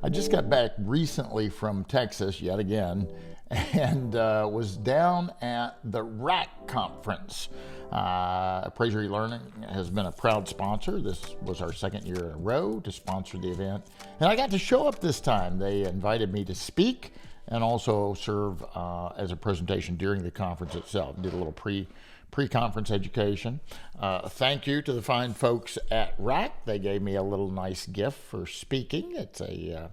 I just got back recently from Texas yet again, and was down at the RAC conference. Appraiser eLearning has been a proud sponsor. This was our second year in a row to sponsor the event, and I got to show up this time. They invited me to speak and also serve as a presentation during the conference itself. Did a little pre-conference education. Thank you to the fine folks at RAC. They gave me a little nice gift for speaking. It's a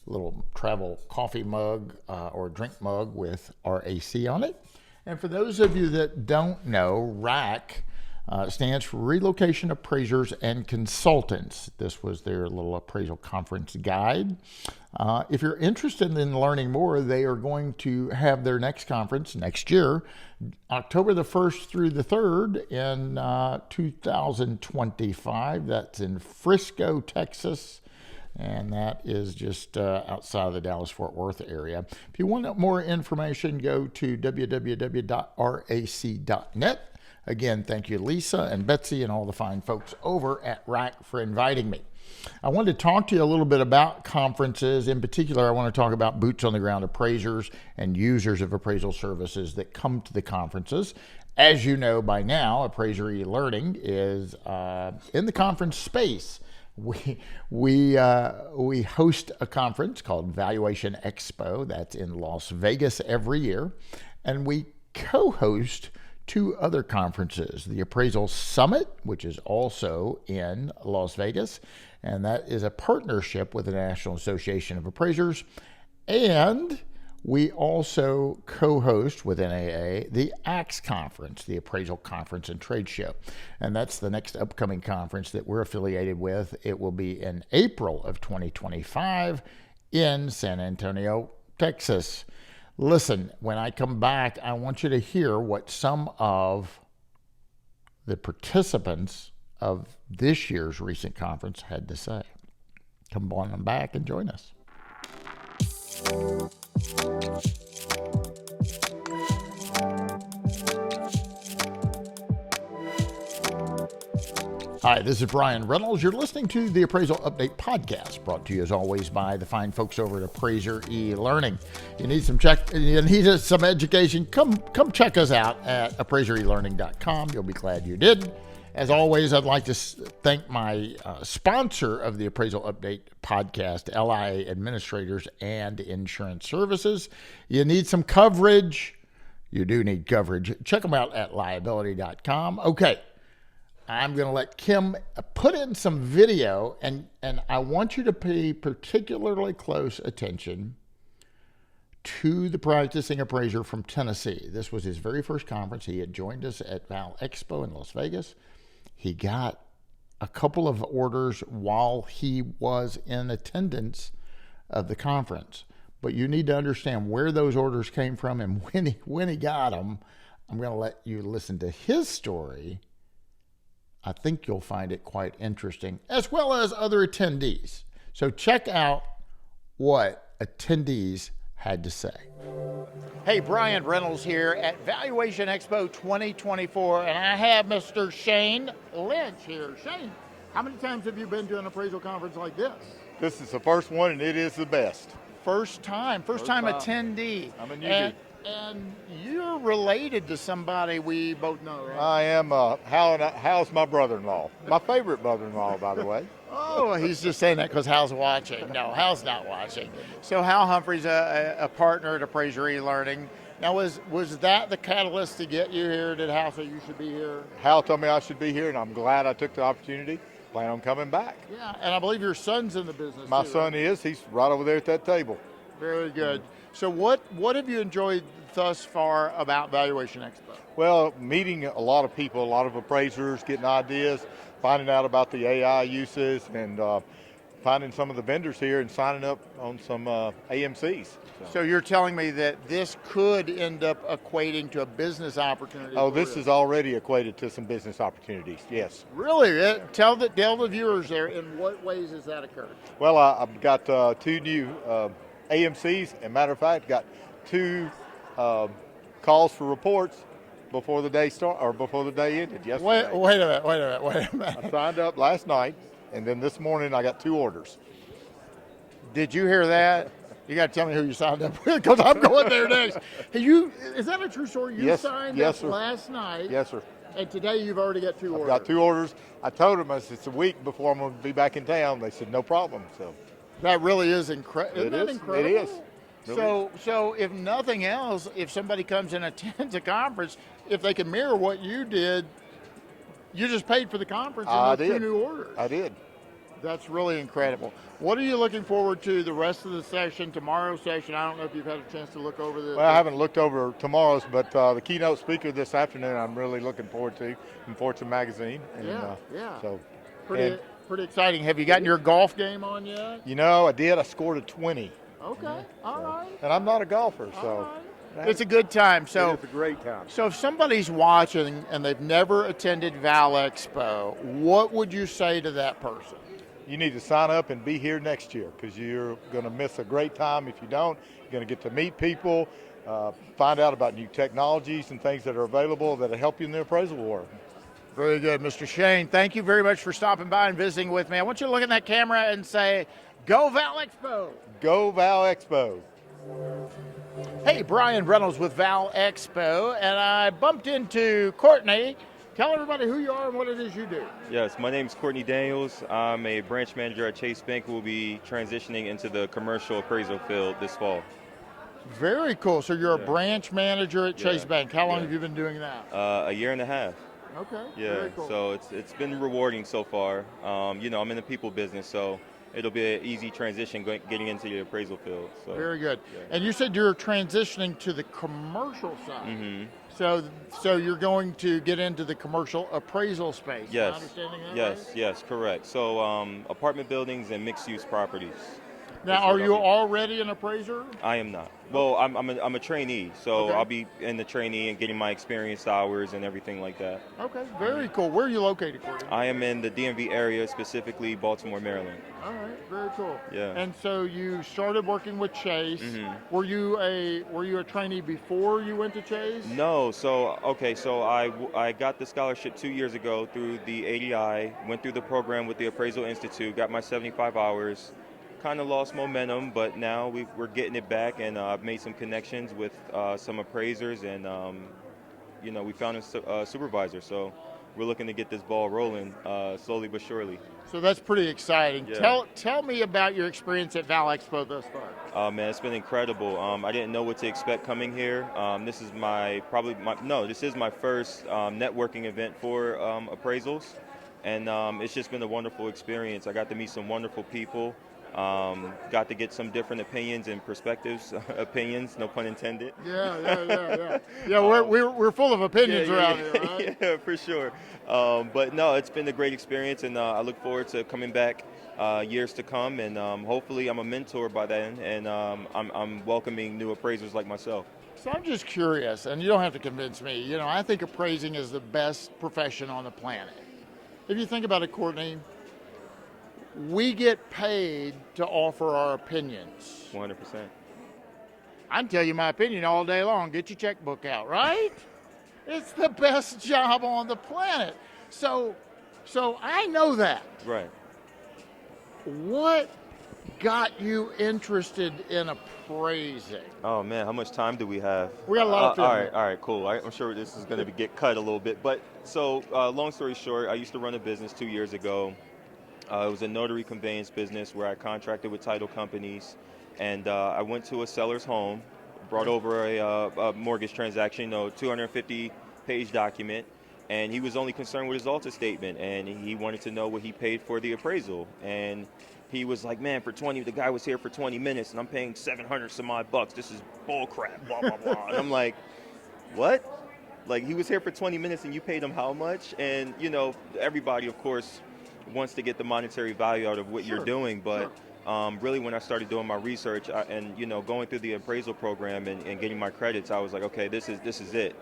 little travel coffee mug or drink mug with RAC on it. And for those of you that don't know, RAC stands for Relocation Appraisers and Consultants. This was their little appraisal conference guide. If you're interested in learning more, they are going to have their next conference next year, October the 1st through the 3rd in 2025. That's in Frisco, Texas. And that is just outside of the Dallas-Fort Worth area. If you want more information, go to www.rac.net. Again, thank you, Lisa and Betsy and all the fine folks over at RAC for inviting me. I wanted to talk to you a little bit about conferences. In particular, I want to talk about boots on the ground appraisers and users of appraisal services that come to the conferences. As you know by now, Appraiser eLearning is in the conference space. We host a conference called Valuation Expo. That's in Las Vegas every year. And we co-host two other conferences, the Appraisal Summit, which is also in Las Vegas. And that is a partnership with the National Association of Appraisers. And we also co-host with NAA the ACTS Conference, the Appraisal Conference and Trade Show. And that's the next upcoming conference that we're affiliated with. It will be in April of 2025 in San Antonio, Texas. Listen, when I come back, I want you to hear what some of the participants of this year's recent conference had to say. Come on back and join us. Hi, this is Bryan Reynolds. You're listening to the Appraisal Update podcast, brought to you as always by the fine folks over at Appraiser eLearning. You need some education? Come check us out at appraiserelearning.com. You'll be glad you did. As always, I'd like to thank my sponsor of the Appraisal Update podcast, LIA Administrators and Insurance Services. You need some coverage? You do need coverage. Check them out at liability.com. Okay, I'm going to let Kim put in some video, and I want you to pay particularly close attention to the practicing appraiser from Tennessee. This was his very first conference. He had joined us at Val Expo in Las Vegas. He got a couple of orders while he was in attendance of the conference. But you need to understand where those orders came from and when he got them. I'm going to let you listen to his story. I think you'll find it quite interesting, as well as other attendees. So check out what attendees had to say. Hey, Bryan Reynolds here at Valuation Expo 2024, and I have Mr. Shane Lynch here. Shane, how many times have you been to an appraisal conference like this? This is the first one, and it is the best. First time attendee. I'm a newbie. And you're related to somebody we both know, right? I am. Hal's my brother-in-law. My favorite brother-in-law, by the way. Oh, he's just saying that because Hal's watching. No, Hal's not watching. So Hal Humphrey's a partner at Appraiser eLearning. Now, was that the catalyst to get you here? Did Hal say you should be here? Hal told me I should be here, and I'm glad I took the opportunity. Plan on coming back. Yeah, and I believe your son's in the business My too, son right? is. He's right over there at that table. Very good. So what have you enjoyed thus far about Valuation Expo? Well, meeting a lot of people, a lot of appraisers, getting ideas, finding out about the AI uses, and finding some of the vendors here and signing up on some AMCs. So you're telling me that this could end up equating to a business opportunity? Oh, this is already equated to some business opportunities, yes. Really? Tell the viewers there, in what ways has that occurred? Well, I've got two new AMCs, and matter of fact, got two calls for reports before the day ended yesterday. Wait a minute. I signed up last night, and then this morning I got two orders. Did you hear that? You got to tell me who you signed up with because I'm going there next. Hey, is that a true story? You signed up sir. last night. Yes, sir. And today you've already got 2 orders. I've got 2 orders. I told them it's a week before I'm going to be back in town. They said no problem. So that really is incredible. Isn't that incredible? It is. Really. So if nothing else, if somebody comes and attends a conference, if they can mirror what you did, you just paid for the conference and those 2 new orders. I did. That's really incredible. What are you looking forward to the rest of the session, tomorrow's session? I don't know if you've had a chance to look over this. Well, I haven't looked over tomorrow's, but the keynote speaker this afternoon I'm really looking forward to from Fortune Magazine. And, yeah. So pretty exciting. Have you gotten your golf game on yet? You know, I did. I scored a 20. Okay, all right. And I'm not a golfer, so. Right. It's a good time. So it's a great time. So if somebody's watching and they've never attended Val Expo, what would you say to that person? You need to sign up and be here next year because you're going to miss a great time if you don't. You're going to get to meet people, find out about new technologies and things that are available that will help you in the appraisal world. Very good, Mr. Shane. Thank you very much for stopping by and visiting with me. I want you to look at that camera and say, "Go Val Expo!" Go Val Expo! Hey, Bryan Reynolds with Val Expo, and I bumped into Courtney. Tell everybody who you are and what it is you do. Yes, my name is Courtney Daniels. I'm a branch manager at Chase Bank who will be transitioning into the commercial appraisal field this fall. Very cool. So you're a branch manager at Chase Bank. How long have you been doing that? A year and a half. Okay. Yeah, very cool. So it's been rewarding so far. You know, I'm in the people business, so it'll be an easy transition getting into the appraisal field. So. Very good. Yeah. And you said you're transitioning to the commercial side. Mm-hmm. So you're going to get into the commercial appraisal space. Yes. Am I understanding that yes, right? yes, correct. So apartment buildings and mixed-use properties. Now, are you already an appraiser? I am not. Well, I'm a trainee, so I'll be in the trainee and getting my experience hours and everything like that. Okay, very cool. Where are you located, Courtney? I am in the DMV area, specifically Baltimore, Maryland. All right, very cool. Yeah. And so you started working with Chase. Mm-hmm. Were you a trainee before you went to Chase? No. So I got the scholarship 2 years ago through the ADI. Went through the program with the Appraisal Institute. Got my 75 hours. Kind of lost momentum, but now we're getting it back, and I've made some connections with some appraisers, and you know, we found a supervisor, so we're looking to get this ball rolling slowly but surely. So that's pretty exciting. Yeah. Tell me about your experience at Val Expo thus far. Man, it's been incredible. I didn't know what to expect coming here. This is my first networking event for appraisals, and it's just been a wonderful experience. I got to meet some wonderful people. Got to get some different opinions and perspectives. Opinions, no pun intended. Yeah. We're full of opinions around here, right? Yeah, for sure. But no, it's been a great experience, and I look forward to coming back years to come, and hopefully I'm a mentor by then, and I'm welcoming new appraisers like myself. So I'm just curious, and you don't have to convince me. You know, I think appraising is the best profession on the planet. If you think about it, Courtney, we get paid to offer our opinions. 100%. I can tell you my opinion all day long. Get your checkbook out, right? It's the best job on the planet. So I know that. Right. What got you interested in appraising? Oh man, how much time do we have? We got a lot of time. All right, cool. I'm sure this is going to get cut a little bit, but so long story short, I used to run a business 2 years ago. It was a notary conveyance business where I contracted with title companies, and I went to a seller's home, brought over a mortgage transaction, 250-page document, and he was only concerned with his Alta statement, and he wanted to know what he paid for the appraisal. And he was like, man, the guy was here for 20 minutes, and I'm paying 700 some odd bucks. This is bull crap, blah, blah, blah. And I'm like, what? Like, he was here for 20 minutes and you paid him how much? And, you know, everybody, of course, wants to get the monetary value out of what you're doing, but really when I started doing my research and going through the appraisal program and getting my credits, I was like, okay, this is it.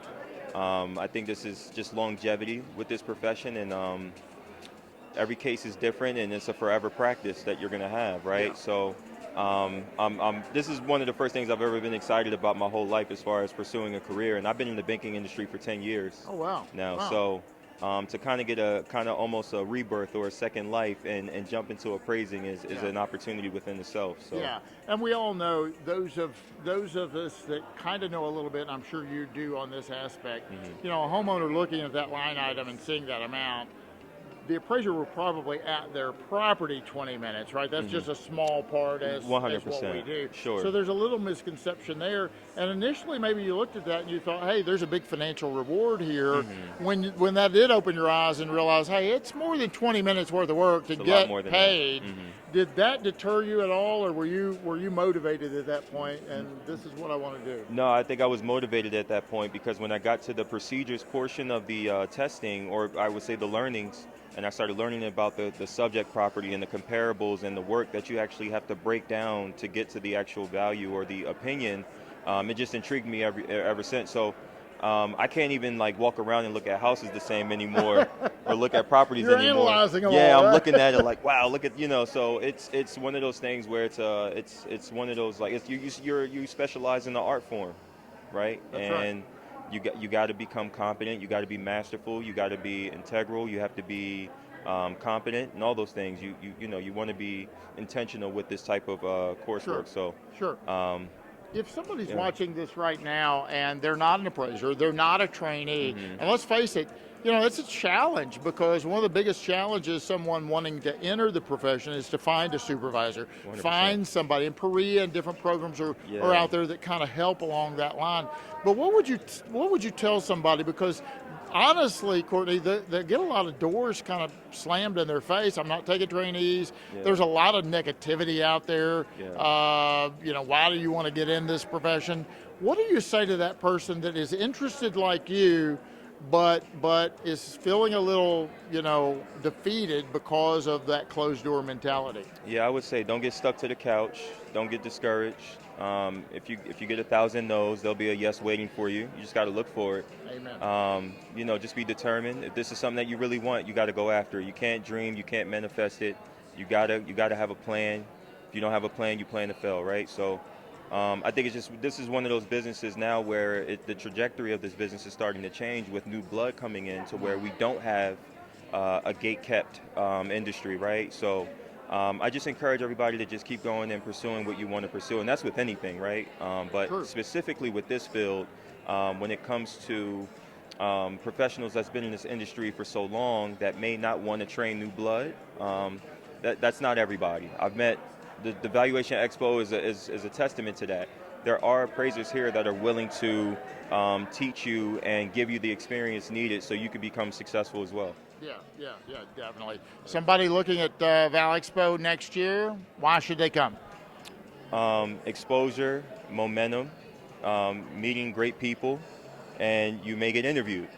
I think this is just longevity with this profession, and every case is different, and it's a forever practice that you're going to have, right? Yeah. So this is one of the first things I've ever been excited about my whole life as far as pursuing a career, and I've been in the banking industry for 10 years. Oh, wow. Now, wow. So to kind of get a kind of almost a rebirth or a second life and jump into appraising is an opportunity within itself. So yeah, and we all know those of us that kind of know a little bit, and I'm sure you do on this aspect. You know, a homeowner looking at that line item and seeing that amount, the appraiser will probably at their property 20 minutes, right? That's just a small part as 100%. as what we do. Sure. So there's a little misconception there. And initially maybe you looked at that and you thought, hey, there's a big financial reward here. When that did open your eyes and realize, hey, it's more than 20 minutes worth of work to get paid. Did that deter you at all, or were you motivated at that point and this is what I want to do? No, I think I was motivated at that point because when I got to the procedures portion of the testing, or I would say the learnings, and I started learning about the subject property and the comparables and the work that you actually have to break down to get to the actual value or the opinion, it just intrigued me ever since. So I can't even like walk around and look at houses the same anymore or look at properties You're anymore. Analyzing them yeah, all, I'm right? looking at it like, wow, look at, so it's one of those things where it's one of those, like, you specialize in the art form, right? That's and right. You got to become competent. You got to be masterful. You got to be integral. You have to be competent, and all those things. You want to be intentional with this type of coursework. Sure. If somebody's watching this right now and they're not an appraiser, they're not a trainee, and let's face it, it's a challenge, because one of the biggest challenges someone wanting to enter the profession is to find a supervisor, 100%. find somebody, and Perea and different programs are out there that kind of help along that line. But what would you tell somebody? Because honestly, Courtney, they get a lot of doors kind of slammed in their face. I'm not taking trainees. There's a lot of negativity out there. Why do you want to get in this profession? What do you say to that person that is interested like you, but is feeling a little, defeated because of that closed door mentality? Yeah, I would say don't get stuck to the couch. Don't get discouraged. If you get 1,000 no's, there'll be a yes waiting for you. You just got to look for it. Amen. Just be determined. If this is something that you really want, you got to go after it. You can't dream. You can't manifest it. You gotta have a plan. If you don't have a plan, you plan to fail, right? So I think this is one of those businesses now where the trajectory of this business is starting to change with new blood coming in, to where we don't have a gate-kept industry, right? So I just encourage everybody to just keep going and pursuing what you want to pursue, and that's with anything, right? But specifically with this field, when it comes to professionals that's been in this industry for so long that may not want to train new blood, that's not everybody. I've met the Valuation Expo is a testament to that. There are appraisers here that are willing to teach you and give you the experience needed so you can become successful as well. Yeah, definitely. Somebody looking at Val Expo next year, why should they come? Exposure, momentum, meeting great people, and you may get interviewed.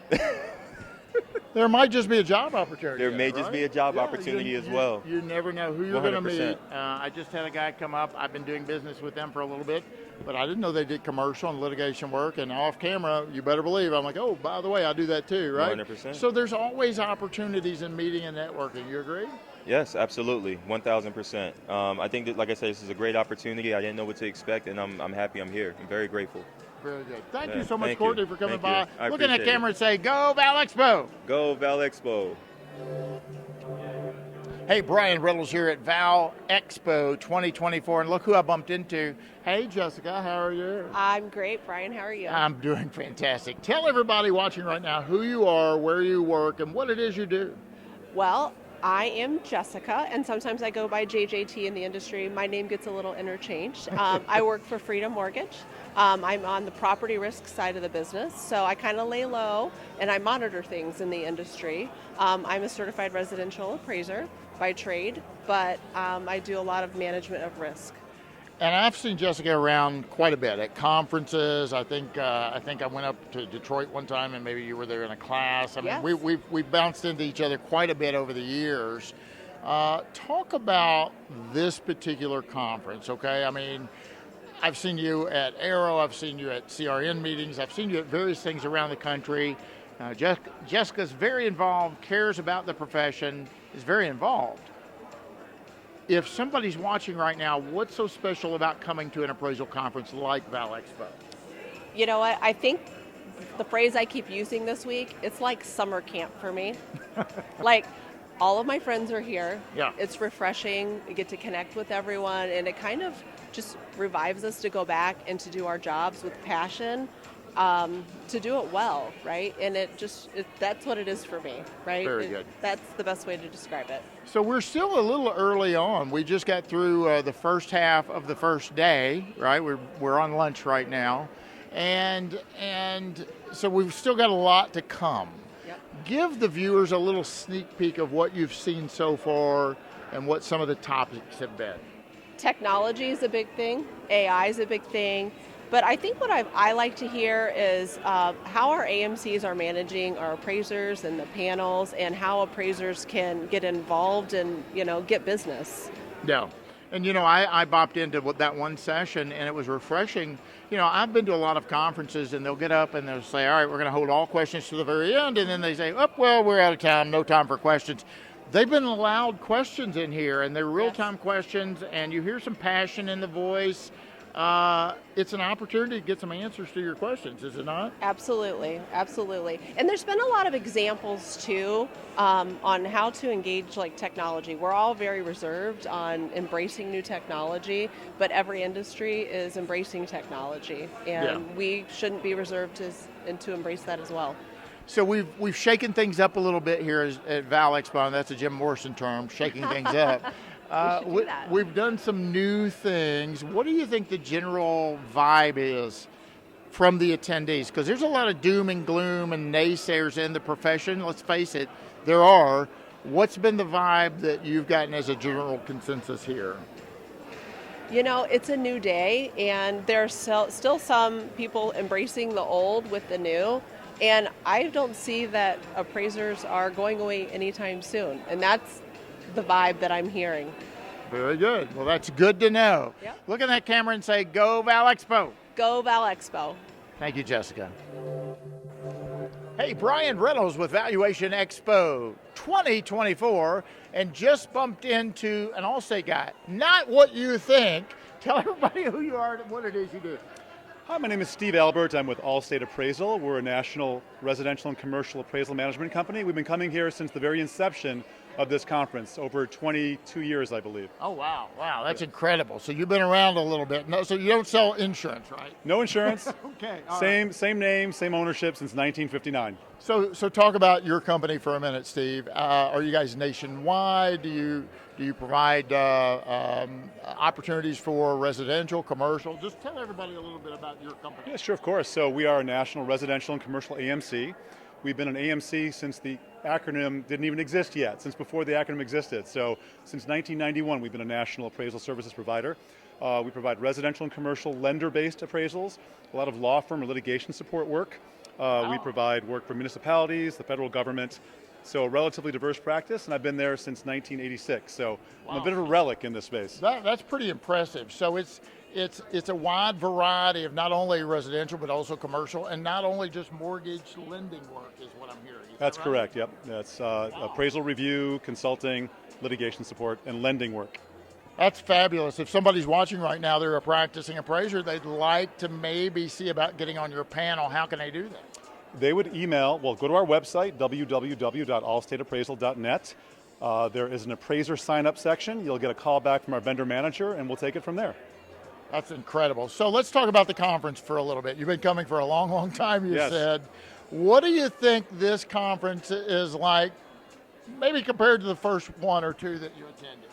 There might just be a job opportunity. There may just be a job opportunity as well. You never know who you're going to 100%. meet. I just had a guy come up. I've been doing business with them for a little bit, but I didn't know they did commercial and litigation work. And off camera, you better believe, I'm like, oh, by the way, I do that too, right? 100%. So there's always opportunities in meeting and networking. You agree? Yes, absolutely, 1,000%. I think that, like I said, this is a great opportunity. I didn't know what to expect, and I'm happy I'm here. I'm very grateful. Very good. Thank you so much, Courtney, for coming by. I Look in that appreciate camera and say, go Val Expo. Go Val Expo. Hey, Bryan Reynolds here at Val Expo 2024, and look who I bumped into. Hey, Jessica, how are you? I'm great, Bryan. How are you? I'm doing fantastic. Tell everybody watching right now who you are, where you work, and what it is you do. Well, I am Jessica, and sometimes I go by JJT in the industry. My name gets a little interchanged. I work for Freedom Mortgage. I'm on the property risk side of the business, so I kind of lay low and I monitor things in the industry. I'm a certified residential appraiser by trade, but I do a lot of management of risk. And I've seen Jessica around quite a bit at conferences. I think I went up to Detroit one time, and maybe you were there in a class. I mean, Yes. we've bounced into each other quite a bit over the years. Talk about this particular conference, okay? I mean, I've seen you at Aero, I've seen you at CRN meetings, I've seen you at various things around the country. Jessica's very involved, cares about the profession, is very involved. If somebody's watching right now, what's so special about coming to an appraisal conference like Val Expo? You know what? I think the phrase I keep using this week, it's like summer camp for me. Like, all of my friends are here. Yeah. It's refreshing. We get to connect with everyone, and it kind of just revives us to go back and to do our jobs with passion, to do it well, right? And that's what it is for me, right? Very good. That's the best way to describe it. So we're still a little early on. We just got through the first half of the first day, right? We're on lunch right now, and so we've still got a lot to come. Yep. Give the viewers a little sneak peek of what you've seen so far and what some of the topics have been. Technology is a big thing. AI is a big thing. But I think what I like to hear is how our AMCs are managing our appraisers and the panels, and how appraisers can get involved and get business. Yeah. And I bopped into that one session, and it was refreshing. I've been to a lot of conferences, and they'll get up and they'll say, all right, we're going to hold all questions to the very end, and then they say, oh, well, we're out of time, no time for questions. They've been allowed questions in here, and they're real-time questions, and you hear some passion in the voice. It's an opportunity to get some answers to your questions, is it not? Absolutely, absolutely. And there's been a lot of examples too on how to engage technology. We're all very reserved on embracing new technology, but every industry is embracing technology, and we shouldn't be reserved to embrace that as well. So we've shaken things up a little bit here at Val Expo, and that's a Jim Morrison term, shaking things up. We've done some new things. What do you think the general vibe is from the attendees? Because there's a lot of doom and gloom and naysayers in the profession. Let's face it, there are. What's been the vibe that you've gotten as a general consensus here? It's a new day, and there's still some people embracing the old with the new. And I don't see that appraisers are going away anytime soon. And that's the vibe that I'm hearing. Very good. Well, that's good to know. Yep. Look at that camera and say, go Val Expo. Go Val Expo. Thank you, Jessica. Hey, Bryan Reynolds with Valuation Expo 2024, and just bumped into an Allstate guy. Not what you think. Tell everybody who you are and what it is you do. Hi, my name is Steve Albert. I'm with Allstate Appraisal. We're a national residential and commercial appraisal management company. We've been coming here since the very inception of this conference, over 22 years, I believe. Oh, wow. Wow, that's incredible. So you've been around a little bit. No, so you don't sell insurance, right? No insurance. Okay. Same name, same ownership since 1959. So talk about your company for a minute, Steve. Are you guys nationwide? Do you provide opportunities for residential, commercial? Just tell everybody a little bit about your company. Yeah, sure, of course. So we are a national residential and commercial AMC. We've been an AMC since the acronym didn't even exist yet, since before the acronym existed. So since 1991, we've been a national appraisal services provider. We provide residential and commercial lender-based appraisals, a lot of law firm or litigation support work. We provide work for municipalities, the federal government. So a relatively diverse practice, and I've been there since 1986. So I'm a bit of a relic in this space. That's pretty impressive. So it's a wide variety of not only residential but also commercial, and not only just mortgage lending work is what I'm hearing. That's correct. Yep. That's appraisal review, consulting, litigation support, and lending work. That's fabulous. If somebody's watching right now, they're a practicing appraiser, they'd like to maybe see about getting on your panel. How can they do that? They would go to our website, www.allstateappraisal.net. There is an appraiser sign-up section. You'll get a call back from our vendor manager, and we'll take it from there. That's incredible. So let's talk about the conference for a little bit. You've been coming for a long, long time, you said. What do you think this conference is like, maybe compared to the first one or two that you attended?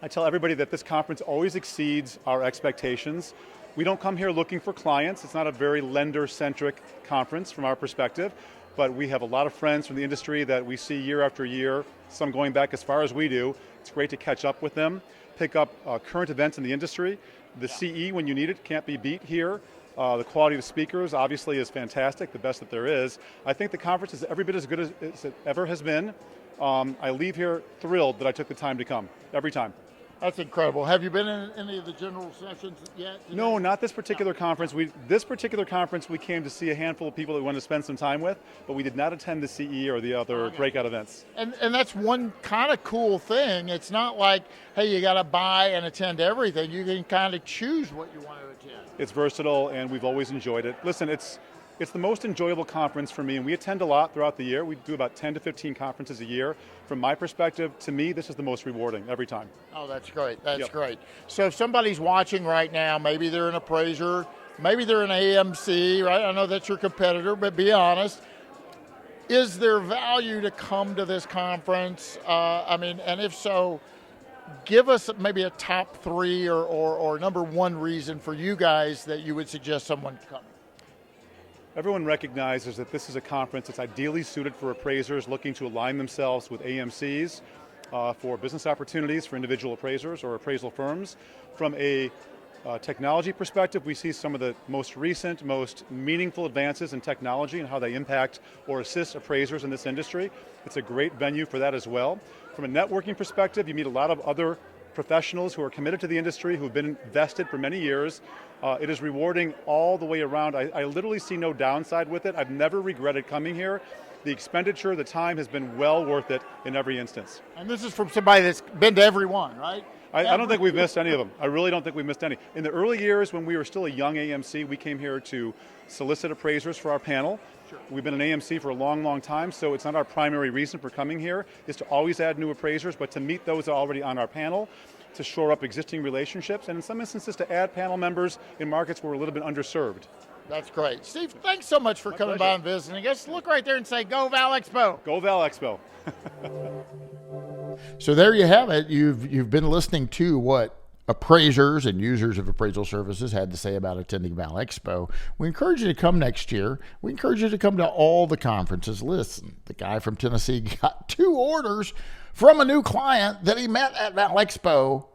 I tell everybody that this conference always exceeds our expectations. We don't come here looking for clients. It's not a very lender-centric conference from our perspective, but we have a lot of friends from the industry that we see year after year, some going back as far as we do. It's great to catch up with them, pick up current events in the industry. The CE, when you need it, can't be beat here. The quality of the speakers obviously is fantastic, the best that there is. I think the conference is every bit as good as it ever has been. I leave here thrilled that I took the time to come, every time. That's incredible. Have you been in any of the general sessions yet? No, not this particular conference. This particular conference, we came to see a handful of people that we wanted to spend some time with, but we did not attend the CE or the other breakout events. And that's one kind of cool thing. It's not like, hey, you got to buy and attend everything. You can kind of choose what you want to attend. It's versatile, and we've always enjoyed it. Listen, It's the most enjoyable conference for me, and we attend a lot throughout the year. We do about 10 to 15 conferences a year. From my perspective, to me, this is the most rewarding every time. Oh, that's great. That's Yep. great. So if somebody's watching right now, maybe they're an appraiser, maybe they're an AMC, right? I know that's your competitor, but be honest. Is there value to come to this conference? And if so, give us maybe a top three or number one reason for you guys that you would suggest someone come. Everyone recognizes that this is a conference that's ideally suited for appraisers looking to align themselves with AMCs for business opportunities for individual appraisers or appraisal firms. From a technology perspective, we see some of the most recent, most meaningful advances in technology and how they impact or assist appraisers in this industry. It's a great venue for that as well. From a networking perspective, you meet a lot of other professionals who are committed to the industry, who've been invested for many years. It is rewarding all the way around. I literally see no downside with it. I've never regretted coming here. The expenditure, the time has been well worth it in every instance. And this is from somebody that's been to every one, right? I don't think we've missed any of them. I really don't think we've missed any. In the early years when we were still a young AMC, we came here to solicit appraisers for our panel. Sure. We've been an AMC for a long, long time, so it's not our primary reason for coming here, is to always add new appraisers, but to meet those already on our panel, to shore up existing relationships, and in some instances to add panel members in markets where we're a little bit underserved. That's great. Steve, thanks so much for coming by and visiting us. Look right there and say, go Val Expo. Go Val Expo. So there you have it. You've been listening to what appraisers and users of appraisal services had to say about attending Val Expo. We encourage you to come next year. We encourage you to come to all the conferences. Listen, the guy from Tennessee got 2 orders from a new client that he met at Val Expo,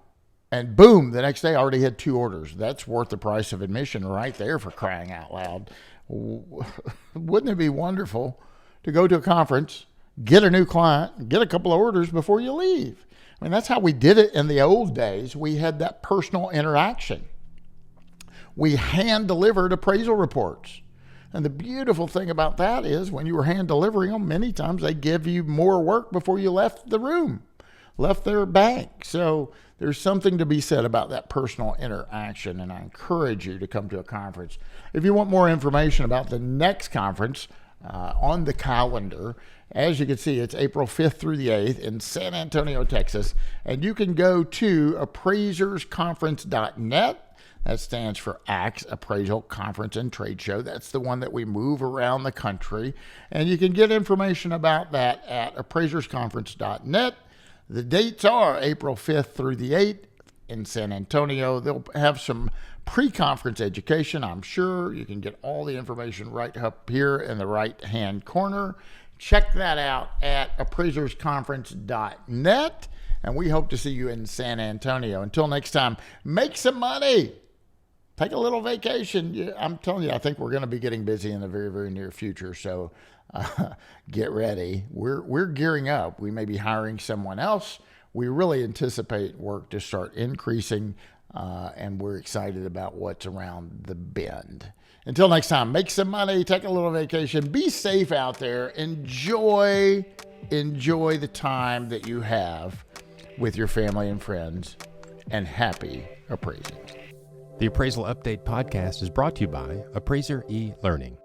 and boom, the next day already had 2 orders. That's worth the price of admission right there, for crying out loud. Wouldn't it be wonderful to go to a conference, get a new client, get a couple of orders before you leave? I mean, that's how we did it in the old days. We had that personal interaction. We hand-delivered appraisal reports. And the beautiful thing about that is when you were hand-delivering them, many times they give you more work before you left the room, left their bank. So there's something to be said about that personal interaction, and I encourage you to come to a conference. If you want more information about the next conference on the calendar, as you can see, it's April 5th through the 8th in San Antonio, Texas, and you can go to appraisersconference.net. That stands for ACTS, Appraisal Conference and Trade Show. That's the one that we move around the country, and you can get information about that at appraisersconference.net. The dates are April 5th through the 8th in San Antonio. They'll have some pre-conference education, I'm sure. You can get all the information right up here in the right-hand corner. Check that out at appraisersconference.net, and we hope to see you in San Antonio. Until next time, make some money. Take a little vacation. I'm telling you, I think we're going to be getting busy in the very, very near future, so get ready. We're gearing up. We may be hiring someone else. We really anticipate work to start increasing, and we're excited about what's around the bend. Until next time, make some money, take a little vacation, be safe out there, enjoy the time that you have with your family and friends, and happy appraising. The Appraisal Update podcast is brought to you by Appraiser eLearning.